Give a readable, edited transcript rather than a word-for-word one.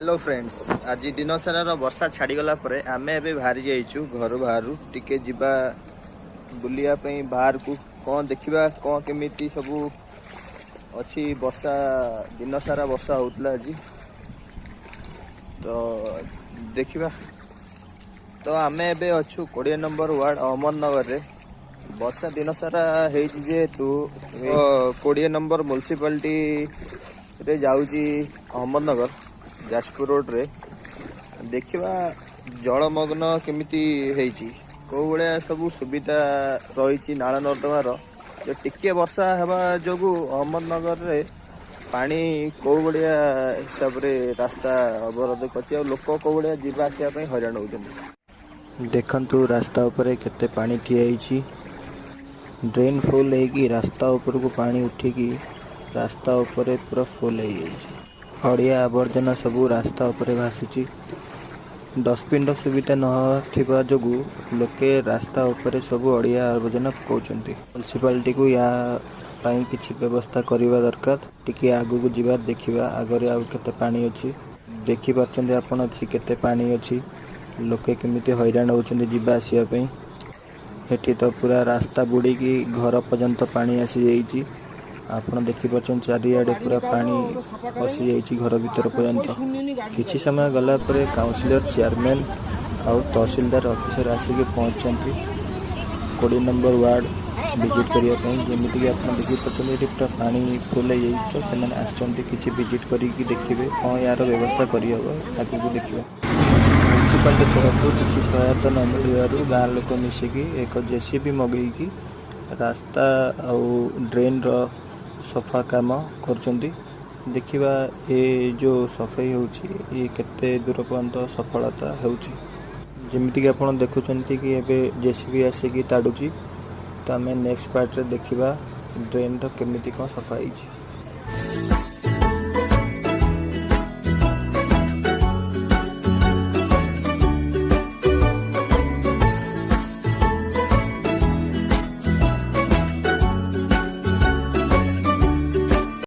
Hello friends, आज दिन सारा वर्षा छाड़ीगला आमे एबे बाहरी जाइचु घर बाहर टिके जिबा बुलिया पई बाहर को कौन देखिबा कौन केमिति सबू अच्छी वर्षा दिन सारा वर्षा होतला आज तो देखिबा। तो आमे एबे अच्छु 20 नंबर वार्ड अहमदनगर रे वर्षा दिन सारा हेई जेतु 20 नंबर म्युनिसिपालिटी रे जाउची अहमदनगर जाजपुर रोड रे देखिबा जलमग्न केमिति हेइची को बड़िया सब सुविधा रही नाल नर्दमार जो टिके वर्षा हेबा जोगु अहमदनगर रे पानी को बड़िया हिसाब रे रास्ता अवरोध कर लोक को बड़िया जीवा आसिया पई हैरान होउछन। देखंतु रास्ता ऊपर केते पानी ठियाइची ड्रेन फुल हेगी रास्ता ऊपर को पानी उठिकी रास्ता ऊपर पूरा फुल हो जाइए। अड़िया आवर्जना सबू रास्ता उपरे भासुची डस्टबिन सुविधा न जोगु लोके रास्ता उपरे सबू अड़िया आवर्जना पकाउछन्ती। म्युनिसिपालिटी को या पाई किछि व्यवस्था करिवा दरकार। टिके आगु को जीवा देखिबा आगरे आ केते पानी अछि देखि पाछन्ते आपण अछि केते पानी अछि लोके केमिति हैरान होउछन्ती जीवा आसिया पई। एठी तो पूरा रास्ता बुड़ी की घर पर्यंत पानी आसी जाइछि आपण देखि पाछन चारियाडे पूरा पानी पसी जाइछि घर भीतर पर्यंत। किछि समय गला परे काउंसिलर चेयरमैन आउ तहसीलदार ऑफिसर आसिके पहुंचछन्ती 20 नंबर वार्ड विजिट करिया पई। जेमिति कि आपण देखि पाछन एठी पूरा पानी फुल हो जाइछि सेमाने आछन्ती किछि विजिट करिकि देखिबे कोन यार व्यवस्था करि हबो ताकि को देखिबे। म्युनिसिपालिटी तरफरु किछि सहायता न मिलिबारु गाँ लोक मिसिकी एक जेसीबी मगेइकी रास्ता आउ ड्रेन रो सफा काम करचंदी। देखिबा ए जो सफाई होउची ये केते दूर पर्यंत सफलता होउची। जेमिति कि आपण देखुचंती कि एबे जेसीबी आसे कि ताडुची तो हमें नेक्स्ट पार्ट रे देखिबा ड्रेन रो केमिति को सफा होइची।